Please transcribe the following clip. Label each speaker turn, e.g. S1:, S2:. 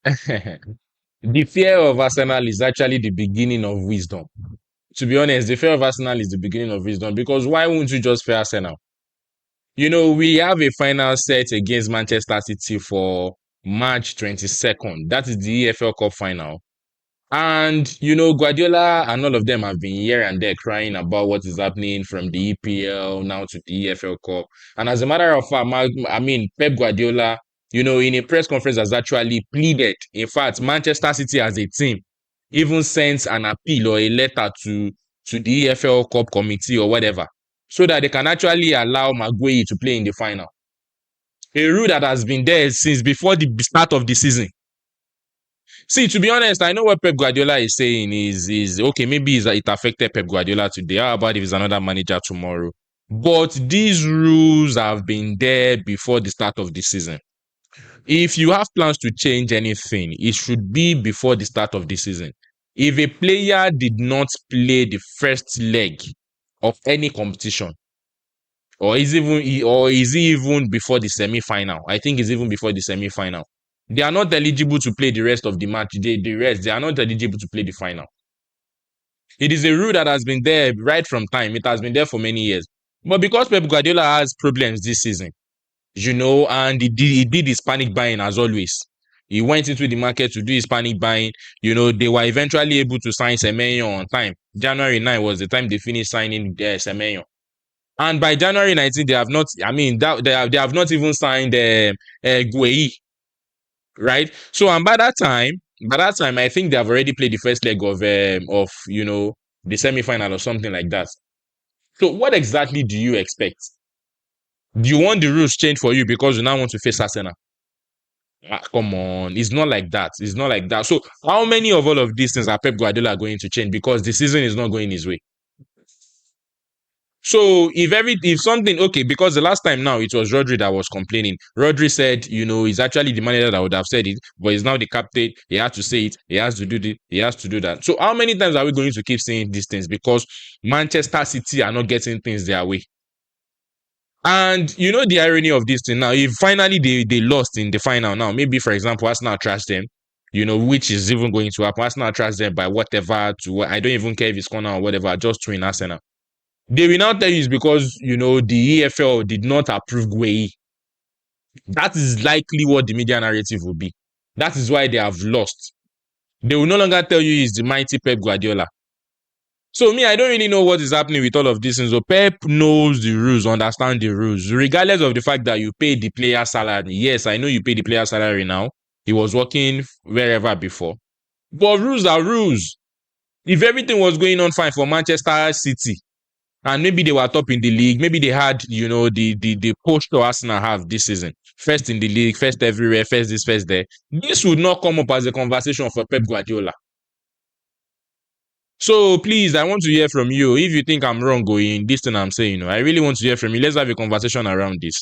S1: The fear of Arsenal is actually the beginning of wisdom. To be honest, the fear of Arsenal is the beginning of wisdom because why wouldn't you just fear Arsenal? We have a final set against Manchester City for March 22nd. That is the EFL Cup final. And, Guardiola and all of them have been here and there crying about what is happening from the EPL now to the EFL Cup. And as a matter of fact, Pep Guardiola, in a press conference has actually pleaded. In fact, Manchester City as a team even sent an appeal or a letter to the EFL Cup committee or whatever, so that they can actually allow Maguire to play in the final. A rule that has been there since before the start of the season. See, to be honest, I know what Pep Guardiola is saying is okay, maybe it affected Pep Guardiola today. How about if it's another manager tomorrow? But these rules have been there before the start of the season. If you have plans to change anything, it should be before the start of the season. If a player did not play the first leg of any competition, or is he even before the semi-final? I think it's even before the semi-final. They are not eligible to play the rest of the match. They are not eligible to play the final. It is a rule that has been there right from time. It has been there for many years. But because Pep Guardiola has problems this season, and he did his panic buying as always. He went into the market to do his panic buying. They were eventually able to sign Semenyo on time. January 9 was the time they finished signing Semenyo. And by January 19, they have not, they have not even signed Gueye, right? So, and by that time, I think they have already played the first leg of the semi-final or something like that. So, what exactly do you expect? Do you want the rules changed for you because you now want to face Arsenal? Come on, it's not like that. It's not like that. So, how many of all of these things are Pep Guardiola going to change because the season is not going his way? So if something, okay, because the last time now it was Rodri that was complaining. Rodri said, he's actually the manager that would have said it, but he's now the captain. He has to say it. He has to do this. He has to do that. So how many times are we going to keep saying these things because Manchester City are not getting things their way? And the irony of this thing now, if finally they lost in the final now, maybe for example, Arsenal trashed them, which is even going to happen. Arsenal trashed them by whatever I don't even care if it's corner or whatever, just to win Arsenal. They will now tell you it's because, the EFL did not approve Gueye. That is likely what the media narrative will be. That is why they have lost. They will no longer tell you it's the mighty Pep Guardiola. So me, I don't really know what is happening with all of these things. So Pep knows the rules, understand the rules, regardless of the fact that you pay the player salary. Yes, I know you pay the player salary now. He was working wherever before. But rules are rules. If everything was going on fine for Manchester City, and maybe they were top in the league, maybe they had, the posture Arsenal have this season. First in the league, first everywhere, first this, first there. This would not come up as a conversation for Pep Guardiola. So please, I want to hear from you. If you think I'm wrong going this thing I'm saying, I really want to hear from you. Let's have a conversation around this.